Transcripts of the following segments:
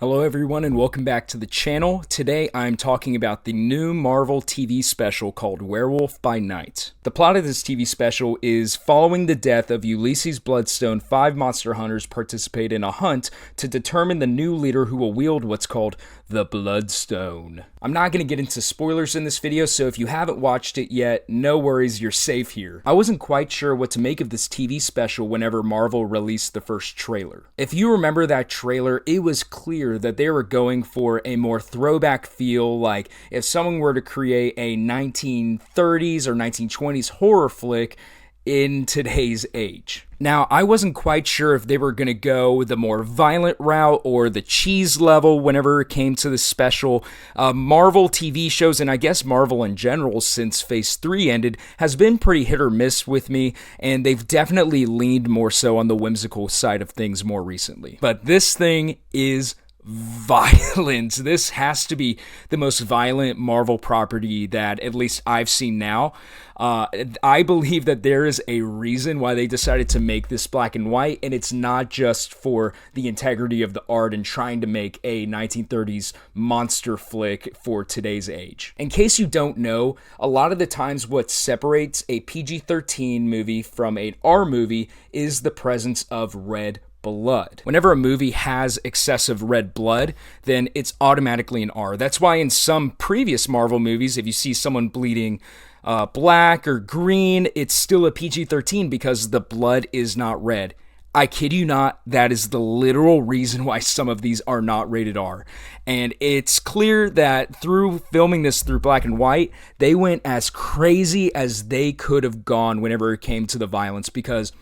Hello everyone and welcome back to the channel. Today I'm talking about the new Marvel TV special called Werewolf by Night. The plot of this TV special is following the death of Ulysses Bloodstone, 5 monster hunters participate in a hunt to determine the new leader who will wield what's called the Bloodstone. I'm not going to get into spoilers in this video, so if you haven't watched it yet, no worries, you're safe here. I wasn't quite sure what to make of this TV special whenever Marvel released the first trailer. If you remember that trailer, it was clear that they were going for a more throwback feel, like if someone were to create a 1930s or 1920s horror flick in today's age. Now, I wasn't quite sure if they were going to go the more violent route or the cheese level whenever it came to this special. Marvel TV shows, and I guess Marvel in general since Phase 3 ended, has been pretty hit or miss with me, and they've definitely leaned more so on the whimsical side of things more recently. But this thing is violent. This has to be the most violent Marvel property that at least I've seen now. I believe that there is a reason why they decided to make this black and white, and it's not just for the integrity of the art and trying to make a 1930s monster flick for today's age. In case you don't know, a lot of the times what separates a PG-13 movie from an R movie is the presence of red blood. Whenever a movie has excessive red blood, then it's automatically an R. That's why in some previous Marvel movies, if you see someone bleeding black or green, it's still a PG-13 because the blood is not red. I kid you not, that is the literal reason why some of these are not rated R. And it's clear that through filming this through black and white, they went as crazy as they could have gone whenever it came to the violence, because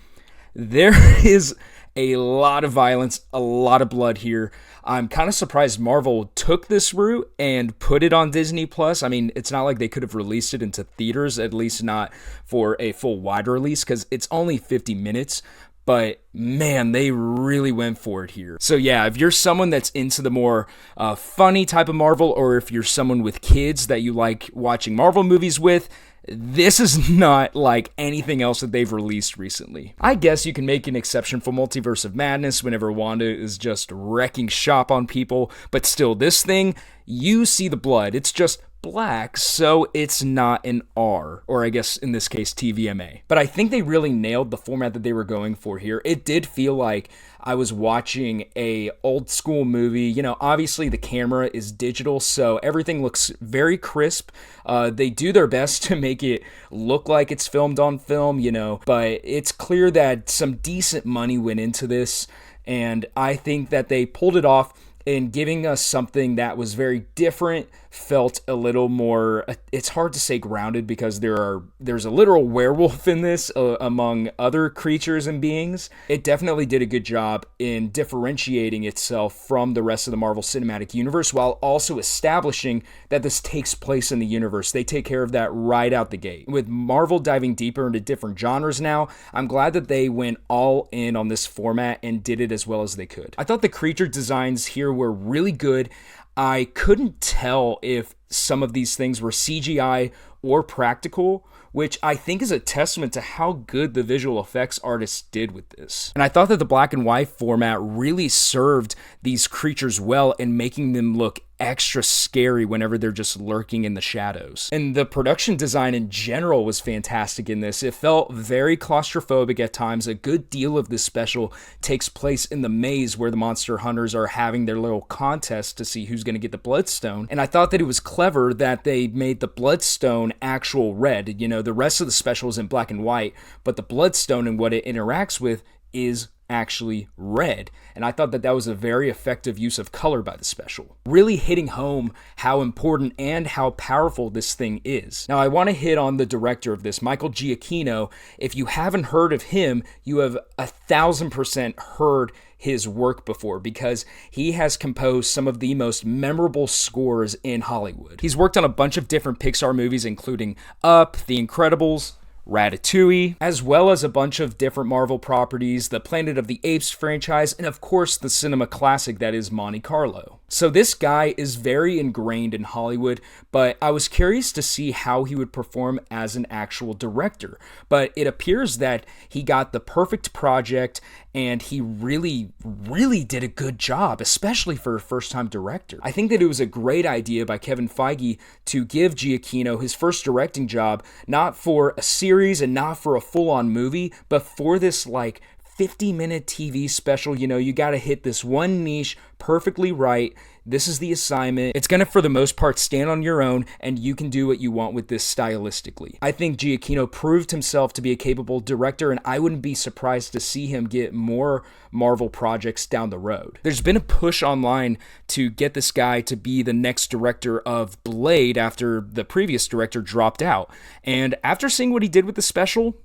there is a lot of violence, a lot of blood here. I'm kind of surprised Marvel took this route and put it on Disney Plus. I mean, it's not like they could have released it into theaters, at least not for a full wide release, because it's only 50 minutes. But man, they really went for it here. So yeah, if you're someone that's into the more funny type of Marvel, or if you're someone with kids that you like watching Marvel movies with, this is not like anything else that they've released recently. I guess you can make an exception for Multiverse of Madness whenever Wanda is just wrecking shop on people, but still, this thing, you see the blood. It's just black, so it's not an R, or I guess in this case TVMA. But I think they really nailed the format that they were going for here. It did feel like I was watching a old school movie. You know, obviously the camera is digital, so everything looks very crisp. They do their best to make it look like it's filmed on film, you know, but it's clear that some decent money went into this, and I think that they pulled it off in giving us something that was very different, felt a little more, it's hard to say grounded, because there's a literal werewolf in this among other creatures and beings. It definitely did a good job in differentiating itself from the rest of the Marvel Cinematic Universe, while also establishing that this takes place in the universe. They take care of that right out the gate. With Marvel diving deeper into different genres now, I'm glad that they went all in on this format and did it as well as they could. I thought the creature designs here were really good. I couldn't tell if some of these things were CGI or practical, which I think is a testament to how good the visual effects artists did with this. And I thought that the black and white format really served these creatures well in making them look extra scary whenever they're just lurking in the shadows. And the production design in general was fantastic in this. It felt very claustrophobic at times. A good deal of this special takes place in the maze where the monster hunters are having their little contest to see who's going to get the Bloodstone. And I thought that it was clever that they made the Bloodstone actual red. You know, the rest of the special is in black and white, but the Bloodstone and what it interacts with is actually red, and I thought that that was a very effective use of color by the special, really hitting home how important and how powerful this thing is. Now, I want to hit on the director of this, Michael Giacchino. If you haven't heard of him, you have 1,000% heard his work before, because he has composed some of the most memorable scores in Hollywood. He's worked on a bunch of different Pixar movies, including Up, The Incredibles, Ratatouille, as well as a bunch of different Marvel properties, the Planet of the Apes franchise, and of course the cinema classic that is Monte Carlo. So this guy is very ingrained in Hollywood, but I was curious to see how he would perform as an actual director. But it appears that he got the perfect project and he really, really did a good job, especially for a first-time director. I think that it was a great idea by Kevin Feige to give Giacchino his first directing job, not for a series and not for a full-on movie, but for this 50-minute TV special. You got to hit this one niche perfectly right. This is the assignment. It's going to, for the most part, stand on your own, and you can do what you want with this stylistically. I think Giacchino proved himself to be a capable director, and I wouldn't be surprised to see him get more Marvel projects down the road. There's been a push online to get this guy to be the next director of Blade after the previous director dropped out. And after seeing what he did with the special,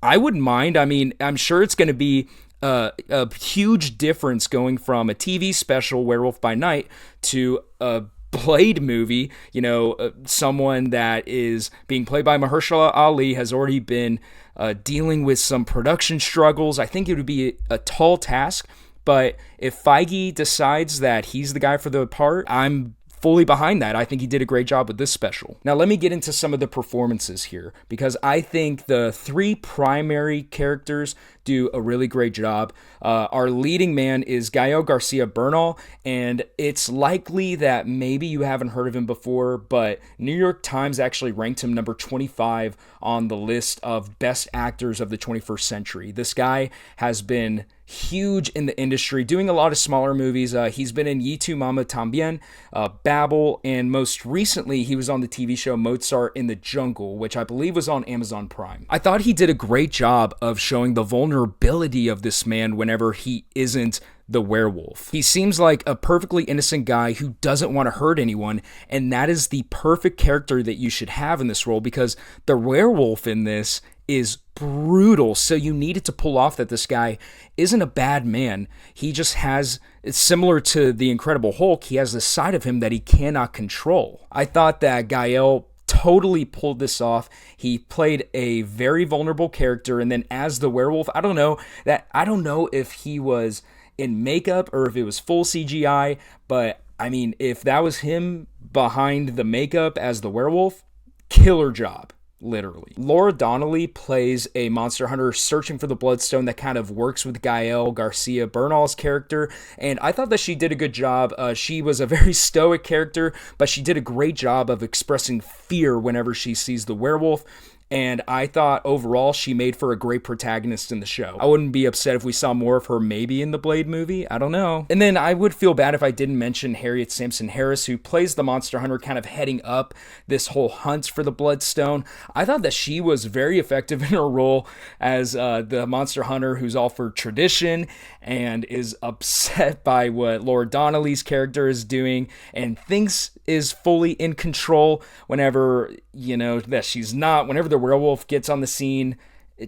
I wouldn't mind. I mean, I'm sure it's going to be a huge difference going from a TV special, Werewolf by Night, to a Blade movie. Someone that is being played by Mahershala Ali has already been dealing with some production struggles. I think it would be a tall task, but if Feige decides that he's the guy for the part, I'm fully behind that. I think he did a great job with this special. Now let me get into some of the performances here, because I think the three primary characters do a really great job. Our leading man is Gael Garcia Bernal, and it's likely that maybe you haven't heard of him before, but New York Times actually ranked him number 25 on the list of best actors of the 21st century. This guy has been huge in the industry, doing a lot of smaller movies. He's been in Yi Tu Mama Tambien, Babel, and most recently he was on the TV show Mozart in the Jungle, which I believe was on Amazon Prime. I thought he did a great job of showing the vulnerability of this man whenever he isn't the werewolf. He seems like a perfectly innocent guy who doesn't want to hurt anyone, and that is the perfect character that you should have in this role, because the werewolf in this is brutal. So you needed to pull off that this guy isn't a bad man. He just has, it's similar to the Incredible Hulk, he has this side of him that he cannot control. I thought that Gael totally pulled this off. He played a very vulnerable character, and then as the werewolf, I don't know if he was in makeup or if it was full CGI, but I mean, if that was him behind the makeup as the werewolf, killer job. Literally. Laura Donnelly plays a monster hunter searching for the bloodstone that kind of works with Gael Garcia Bernal's character, and I thought that she did a good job. She was a very stoic character, but she did a great job of expressing fear whenever she sees the werewolf. And I thought overall she made for a great protagonist in the show. I wouldn't be upset if we saw more of her maybe in the Blade movie. I don't know. And then I would feel bad if I didn't mention Harriet Sampson Harris, who plays the monster hunter, kind of heading up this whole hunt for the Bloodstone. I thought that she was very effective in her role as the monster hunter who's all for tradition and is upset by what Laura Donnelly's character is doing and thinks is fully in control whenever, that she's not. Whenever the werewolf gets on the scene,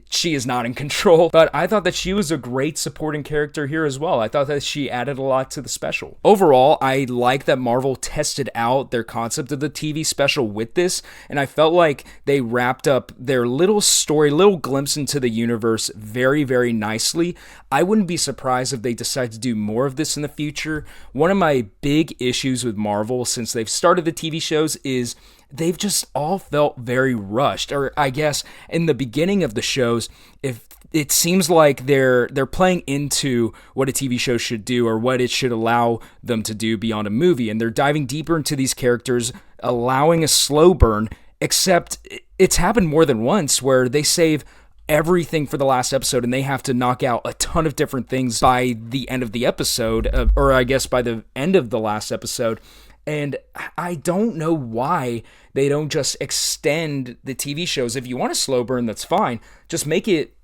she is not in control. But I thought that she was a great supporting character here as well. I thought that she added a lot to the special. Overall, I like that Marvel tested out their concept of the TV special with this, and I felt like they wrapped up their little story, little glimpse into the universe very, very nicely. I wouldn't be surprised if they decide to do more of this in the future. One of my big issues with Marvel since they've started the TV shows is they've just all felt very rushed. Or I guess in the beginning of the shows, if it seems like they're playing into what a TV show should do or what it should allow them to do beyond a movie, and they're diving deeper into these characters, allowing a slow burn, except it's happened more than once where they save everything for the last episode and they have to knock out a ton of different things by the end of the episode, or I guess by the end of the last episode. And I don't know why they don't just extend the TV shows. If you want a slow burn, that's fine. Just make it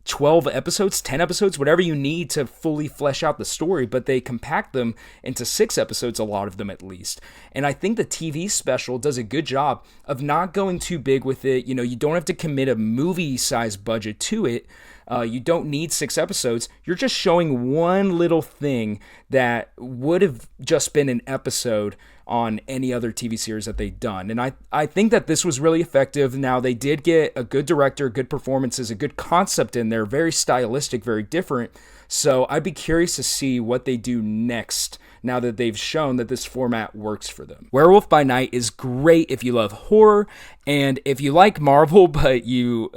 12 episodes, 10 episodes, whatever you need to fully flesh out the story, but they compact them into 6 episodes, a lot of them at least. And I think the TV special does a good job of not going too big with it. You don't have to commit a movie-sized budget to it. You don't need 6 episodes. You're just showing one little thing that would have just been an episode on any other TV series that they've done. And I think that this was really effective. Now, they did get a good director, good performances, a good concept in there, very stylistic, very different. So I'd be curious to see what they do next now that they've shown that this format works for them. Werewolf by Night is great if you love horror, and if you like Marvel, but you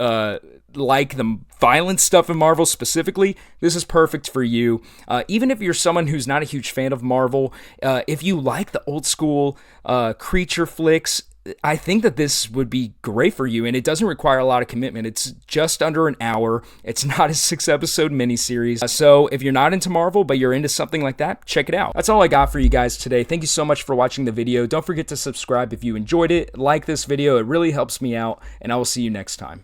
like the violent stuff in Marvel specifically, this is perfect for you. Even if you're someone who's not a huge fan of Marvel, if you like the old school creature flicks, I think that this would be great for you, and it doesn't require a lot of commitment. It's just under an hour. It's not a 6-episode miniseries. So if you're not into Marvel, but you're into something like that, check it out. That's all I got for you guys today. Thank you so much for watching the video. Don't forget to subscribe if you enjoyed it. Like this video. It really helps me out, and I will see you next time.